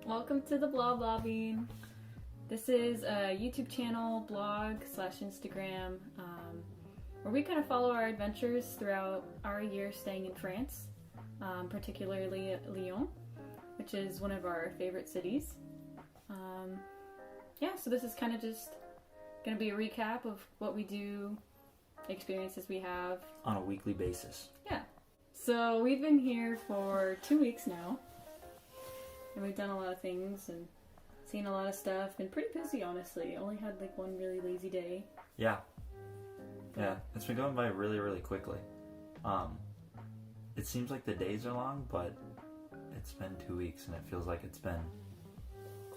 Welcome to the Blah Blah Bean. This is a YouTube channel, blog / Instagram, where we kind of follow our adventures throughout our year staying in France, particularly Lyon, which is one of our favorite cities. So this is kind of just going to be a recap of what we do, experiences we have. On a weekly basis. Yeah. So we've been here for 2 weeks now. And we've done a lot of things and seen a lot of stuff. Been pretty busy, honestly. Only had like one really lazy day. Yeah. It's been going by really, really quickly. It seems like the days are long, but it's been 2 weeks and it feels like it's been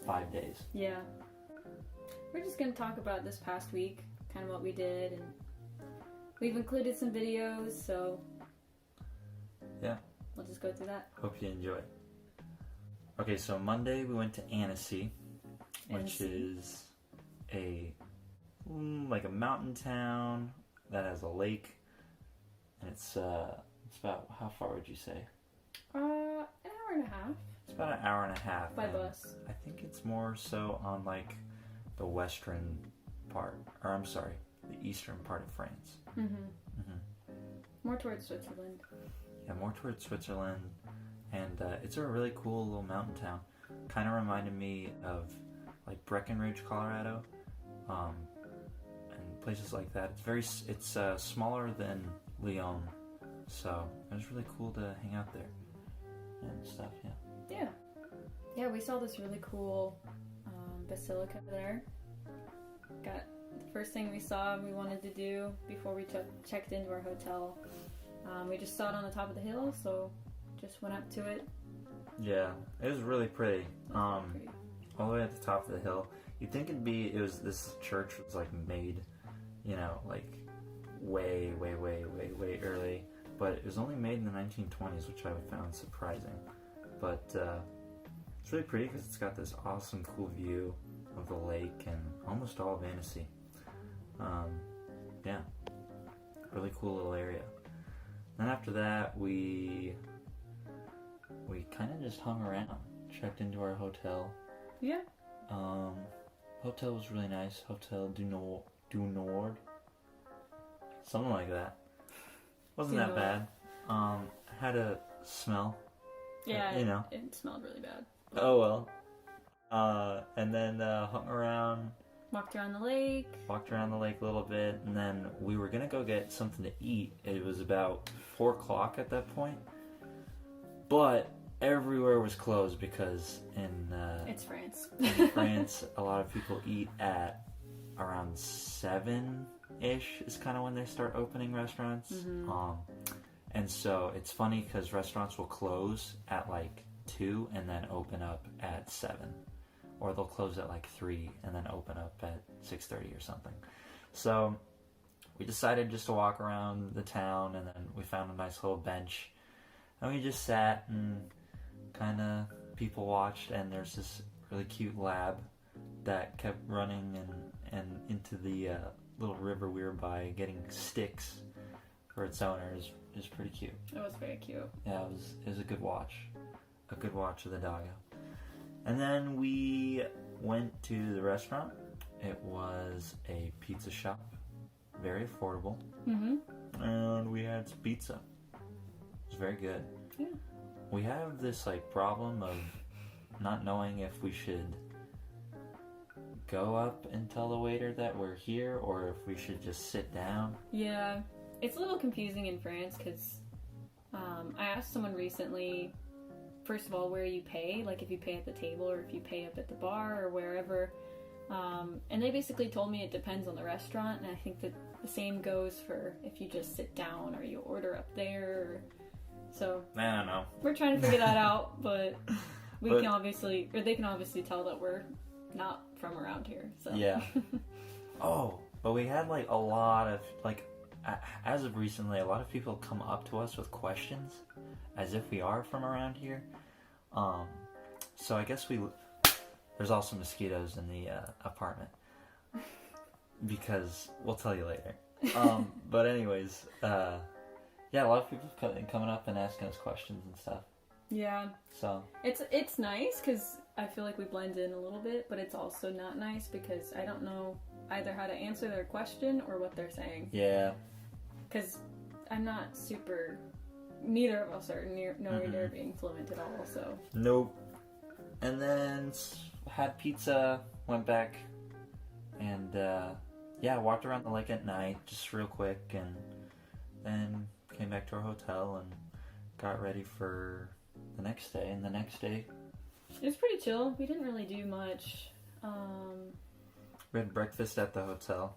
5 days. Yeah. We're just going to talk about this past week, kind of what we did, and we've included some videos, so yeah, we'll just go through that. Hope you enjoy. Okay, so Monday we went to Anncey, which is a mountain town that has a lake, and it's about, how far would you say? An hour and a half. It's about an hour and a half. By bus. I think it's more so on like the western part, or I'm sorry, the eastern part of France. More towards Switzerland. Yeah, more towards Switzerland. And it's a really cool little mountain town. Kind of reminded me of like Breckenridge, Colorado, and places like that. It's smaller than Lyon, so it was really cool to hang out there and stuff. Yeah, we saw this really cool basilica there. Got the first thing we saw and we wanted to do before we checked into our hotel. We just saw it on the top of the hill, so just went up to it. Yeah, it was really pretty. All the way at the top of the hill. You'd think this church was like made, like way early, but it was only made in the 1920s, which I found surprising. But it's really pretty because it's got this awesome, cool view of the lake and almost all of Anncey. Really cool little area. Then after that, we kind of just hung around, checked into our hotel. Yeah. Hotel was really nice. Hotel du Nord. Something like that. Wasn't that bad. Had a smell. Yeah, it smelled really bad. Oh well. And then hung around. Walked around the lake a little bit, and then we were gonna go get something to eat. It was about 4 o'clock at that point, but everywhere was closed because it's France. In France, a lot of people eat at around 7-ish is kind of when they start opening restaurants. And so it's funny because restaurants will close at like 2 and then open up at 7. Or they'll close at like 3 and then open up at 6:30 or something. So we decided just to walk around the town, and then we found a nice little bench. And we just sat and kind of people watched, and there's this really cute lab that kept running and into the little river we were by, getting sticks for its owners. It was pretty cute. It was very cute. Yeah, it was a good watch. A good watch of the doggo. And then we went to the restaurant. It was a pizza shop. Very affordable. And we had some pizza. It was very good. Yeah. We have this problem of not knowing if we should go up and tell the waiter that we're here or if we should just sit down. Yeah, it's a little confusing in France because I asked someone recently, first of all, where you pay, like if you pay at the table or if you pay up at the bar or wherever. And they basically told me it depends on the restaurant, and I think that the same goes for if you just sit down or you order up there. So I don't know. We're trying to figure that out, but they can obviously tell that we're not from around here. So yeah. But we had a lot of as of recently, a lot of people come up to us with questions as if we are from around here. So I guess there's also mosquitoes in the apartment because we'll tell you later. But anyways, a lot of people coming up and asking us questions and stuff. Yeah. So it's nice because I feel like we blend in a little bit, but it's also not nice because I don't know either how to answer their question or what they're saying. yeah. Because I'm not super. Neither of us are nowhere near being fluent at all. So. Nope. And then had pizza, went back, and walked around the lake at night just real quick, and then came back to our hotel and got ready for the next day. And the next day, it was pretty chill. We didn't really do much. We had breakfast at the hotel,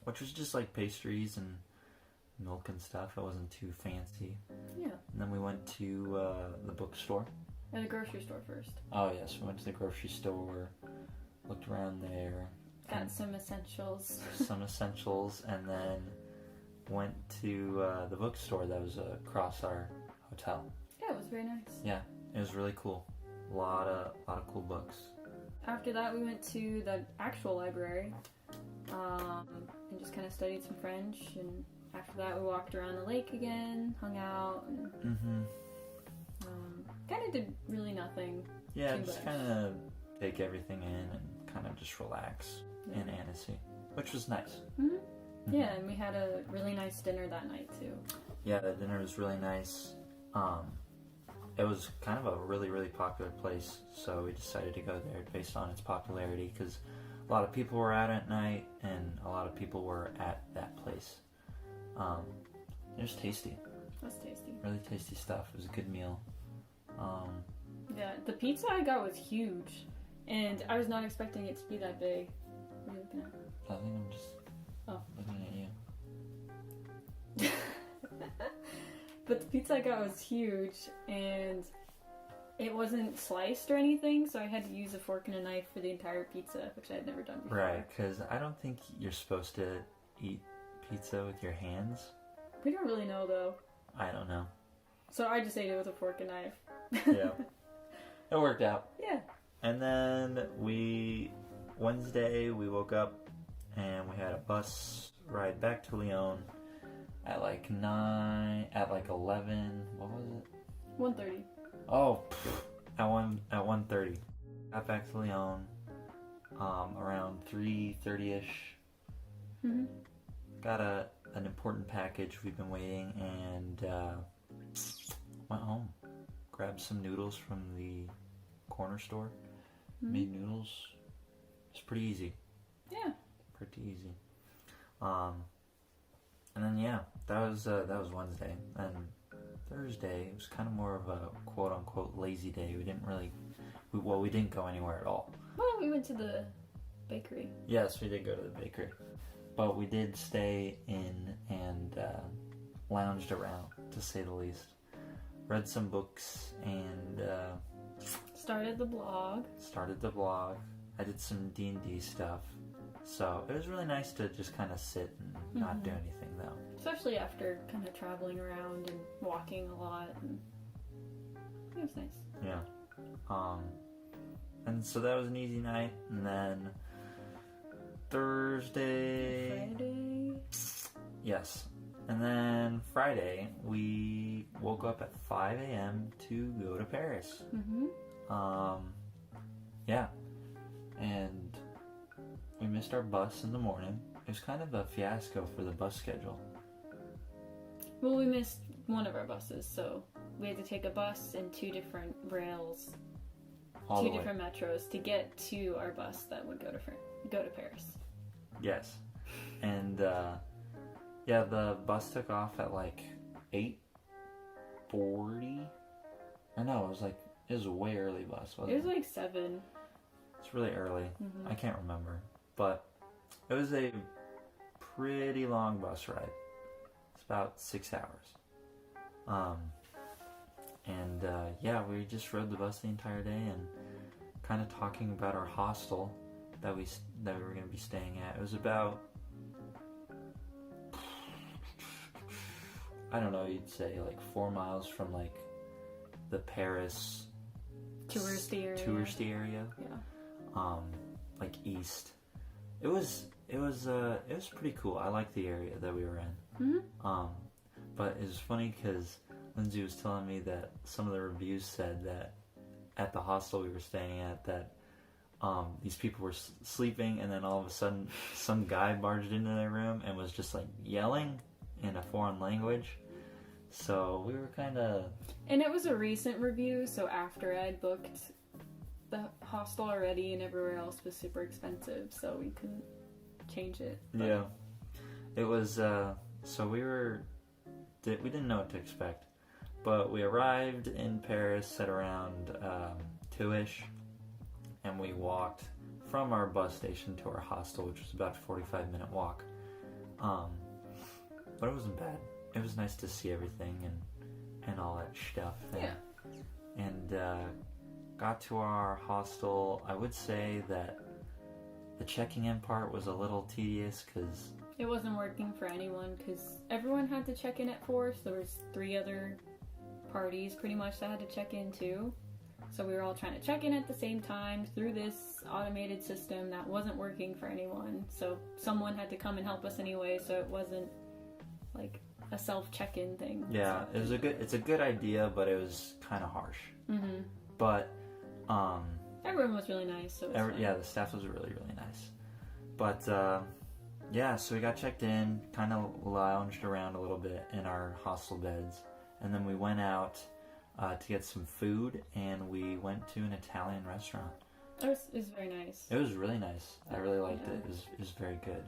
which was just like pastries and milk and stuff. It wasn't too fancy. Yeah. And then we went to the bookstore. At a grocery store first. Oh yes, we went to the grocery store, looked around there. Got some essentials. And then went to the bookstore that was across our hotel. Yeah, it was very nice. Yeah, it was really cool. A lot of cool books. After that, we went to the actual library and just kind of studied some French. And after that, we walked around the lake again, hung out, and kind of did really nothing. Yeah, just kind of take everything in and kind of just relax in Anncey, which was nice. Yeah, and we had a really nice dinner that night too. Yeah, the dinner was really nice. It was kind of a really, really popular place, so we decided to go there based on its popularity because a lot of people were out at night and a lot of people were at that place. It was tasty. It was tasty. Really tasty stuff. It was a good meal. Yeah, the pizza I got was huge, and I was not expecting it to be that big. What are you looking at? I think I'm just looking at you. But the pizza I got was huge, and it wasn't sliced or anything, so I had to use a fork and a knife for the entire pizza, which I had never done before. Right, because I don't think you're supposed to eat pizza with your hands. We don't really know, though. I don't know. So I just ate it with a fork and knife. Yeah. It worked out. Yeah. And then Wednesday, we woke up and we had a bus ride back to Lyon at like 11, what was it? 1:30. Oh, at 1:30. Got back to Lyon around 3:30ish. Got an important package. We've been waiting and went home. Grabbed some noodles from the corner store. Made noodles. It's pretty easy. Yeah. Pretty easy. And then that was Wednesday. And Thursday it was kind of more of a quote unquote lazy day. We didn't go anywhere at all. Well, we went to the bakery. Yes, we did go to the bakery, but we did stay in and lounged around, to say the least. Read some books and started the blog. I did some D&D stuff. So it was really nice to just kind of sit and not do anything, though. Especially after kind of traveling around and walking a lot. And it was nice. Yeah. And so that was an easy night. And then Friday? Yes. And then Friday, we woke up at 5 a.m. to go to Paris. Yeah. And we missed our bus in the morning. It was kind of a fiasco for the bus schedule. Well, we missed one of our buses, so we had to take a bus and two different rails, two different metros to get to our bus that would go to Paris. Yes. And the bus took off at like 8:40. Or no, it was a way early bus, wasn't it? It was like 7. It's really early. I can't remember. But it was a pretty long bus ride. It's about 6 hours. We just rode the bus the entire day and kind of talking about our hostel that we were going to be staying at. It was about, I don't know, you'd say like 4 miles from like the Paris touristy area. Yeah. Like east. It was pretty cool. I liked the area that we were in. But it was funny because Lindsay was telling me that some of the reviews said that at the hostel we were staying at, that these people were sleeping, and then all of a sudden some guy barged into their room and was just like yelling in a foreign language. So we were kind of... And it was a recent review, so after I'd booked the hostel already and everywhere else was super expensive, so we couldn't change it. But... Yeah. It was, so we didn't know what to expect. But we arrived in Paris at around 2-ish, and we walked from our bus station to our hostel, which was about a 45-minute walk. But it wasn't bad. It was nice to see everything and all that stuff. And got to our hostel. I would say that the checking in part was a little tedious because... It wasn't working for anyone because everyone had to check in at 4, so there was 3 other parties pretty much that had to check in too. So we were all trying to check in at the same time through this automated system that wasn't working for anyone. So someone had to come and help us anyway, so it wasn't like a self-check-in thing. Yeah, so. It's a good idea, but it was kind of harsh. Mm-hmm. But everyone was really nice. So the staff was really, really nice. But yeah, so we got checked in, kind of lounged around a little bit in our hostel beds, and then we went out to get some food, and we went to an Italian restaurant. It was very nice. It was really nice. I really liked it. It was very good.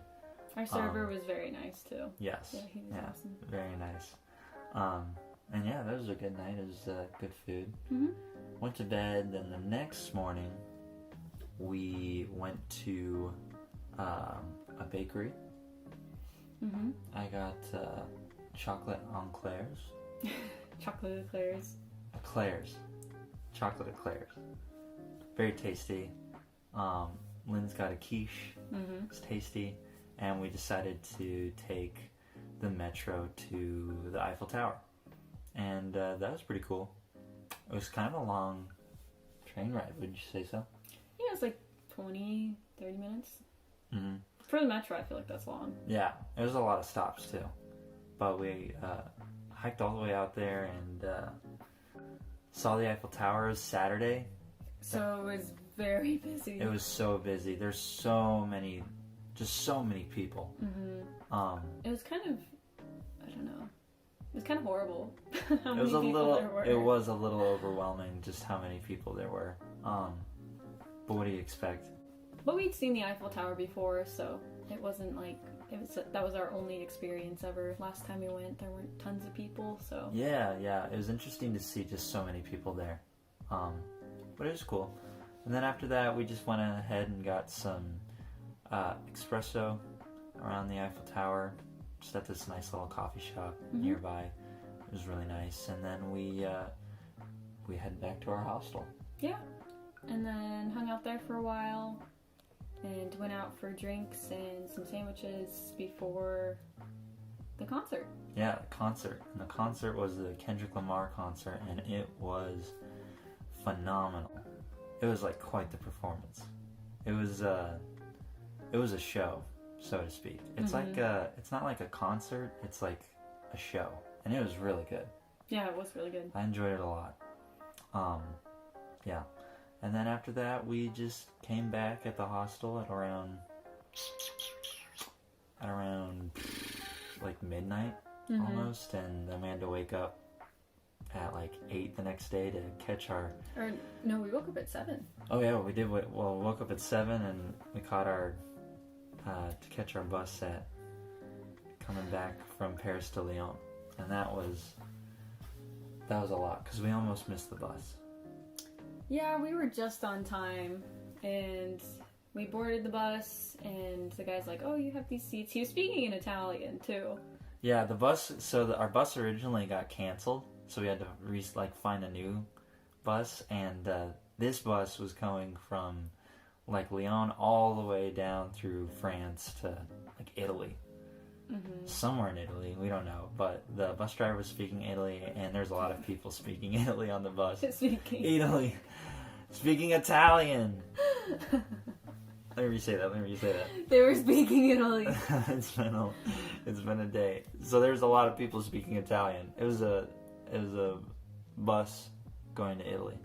Our server was very nice too. Yes. Yeah, he was awesome. Very nice. And yeah, that was a good night. It was good food. Mm-hmm. Went to bed. Then the next morning, we went to a bakery. Mm-hmm. I got chocolate eclairs. Chocolate eclairs. Eclairs. Chocolate eclairs. Very tasty. Lynn's got a quiche. Mm-hmm. It's tasty. And we decided to take the metro to the Eiffel Tower. And that was pretty cool. It was kind of a long train ride, would you say so? Yeah, it was like 20, 30 minutes. Mm-hmm. For the metro, I feel like that's long. Yeah, it was a lot of stops too. But we hiked all the way out there and saw the Eiffel Tower. It was Saturday. So it was very busy. It was so busy. There's so many people. Mm-hmm. It was kind of, I don't know. It was kind of horrible. It was a little overwhelming just how many people there were. But what do you expect? But we'd seen the Eiffel Tower before, so it wasn't like that was our only experience ever. Last time we went, there weren't tons of people, so yeah, it was interesting to see just so many people there. But it was cool. And then after that, we just went ahead and got some espresso around the Eiffel Tower, just at this nice little coffee shop nearby. It was really nice. And then we head back to our hostel. Yeah, and then hung out there for a while and went out for drinks and some sandwiches before the concert. Yeah, the concert. And the concert was the Kendrick Lamar concert, and it was phenomenal. It was like quite the performance. It was a show, so to speak. It's like it's not like a concert, it's like a show. And it was really good. Yeah, it was really good. I enjoyed it a lot. Yeah. And then after that, we just came back at the hostel at around like midnight almost, and then we had to wake up at like 8 the next day to catch our... Or, no, we woke up at 7. Oh yeah, we did. Well, we woke up at 7 and we caught our... to catch our bus at... coming back from Paris to Lyon. And that was a lot, because we almost missed the bus. Yeah, we were just on time, and we boarded the bus, and the guy's like, oh, you have these seats. He was speaking in Italian, too. Yeah, the bus... So our bus originally got canceled, so we had to find a new bus, and this bus was going from like Lyon all the way down through France to like Italy. Somewhere in Italy, we don't know, but the bus driver was speaking Italy, and there's a lot of people speaking Italy on the bus. Speaking Italian. Let me say that. They were speaking Italy. It's been a day. So there's a lot of people speaking Italian. It was It was a bus going to Italy.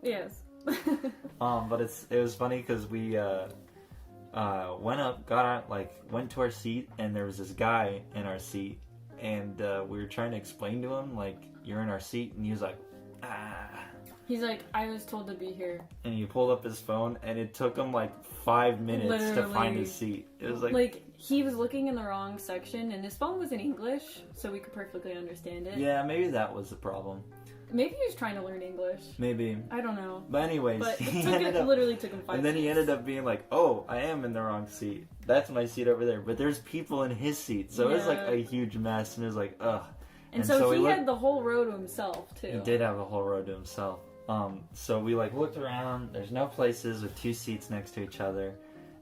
Yes. But it was funny because we went up, got out, like went to our seat, and there was this guy in our seat, and we were trying to explain to him like, you're in our seat, and he was like, ah. He's like, I was told to be here. And he pulled up his phone, and it took him like 5 minutes to find his seat. It was like he was looking in the wrong section, and his phone was in English, so we could perfectly understand it. Yeah, maybe that was the problem. Maybe he was trying to learn English. Maybe. I don't know. But anyways, But it literally took him 5 minutes. And then he ended up being like, oh, I am in the wrong seat. That's my seat over there. But there's people in his seat. So it was like a huge mess. And it was like, ugh. And so he had the whole row to himself, too. He did have the whole row to himself. So we like looked around. There's no places with 2 seats next to each other.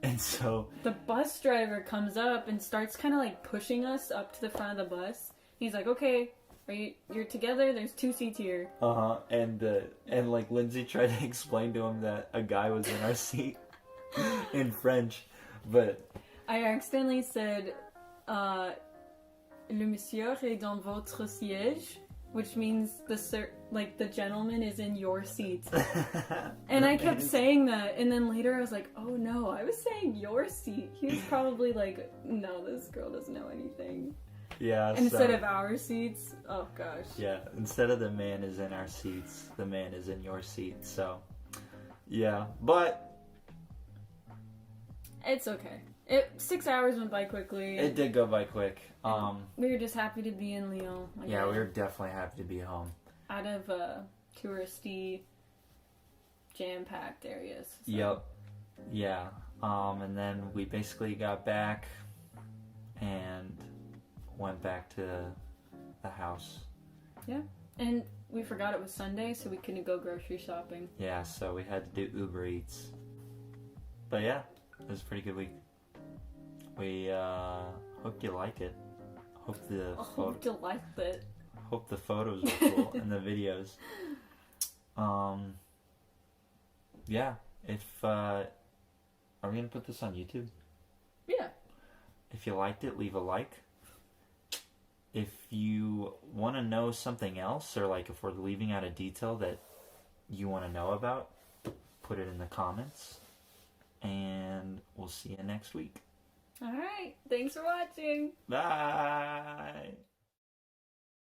And so the bus driver comes up and starts kind of like pushing us up to the front of the bus. He's like, okay, you're together, there's 2 seats here. And like Lindsay tried to explain to him that a guy was in our seat in French, but I accidentally said le monsieur est dans votre siège, which means the gentleman is in your seat. And I kept saying that, and then later I was like, oh no, I was saying your seat. He was probably like, no, this girl doesn't know anything. Yeah. Instead of our seats, oh gosh. Yeah, instead of the man is in our seats, the man is in your seat. So, yeah, but it's okay. 6 hours went by quickly. It did go by quick. We were just happy to be in Lyon. Yeah, we were definitely happy to be home. Out of touristy, jam-packed areas. So. Yep. Yeah. And then we basically got back and went back to the house. Yeah. And we forgot it was Sunday, so we couldn't go grocery shopping. Yeah, so we had to do Uber Eats. But yeah, it was a pretty good week. We hope you like it. Hope you liked it. Hope the photos were cool and the videos. Yeah. If are we gonna put this on YouTube? Yeah. If you liked it, leave a like. If you want to know something else, or like if we're leaving out a detail that you want to know about, put it in the comments. And we'll see you next week. All right. Thanks for watching. Bye.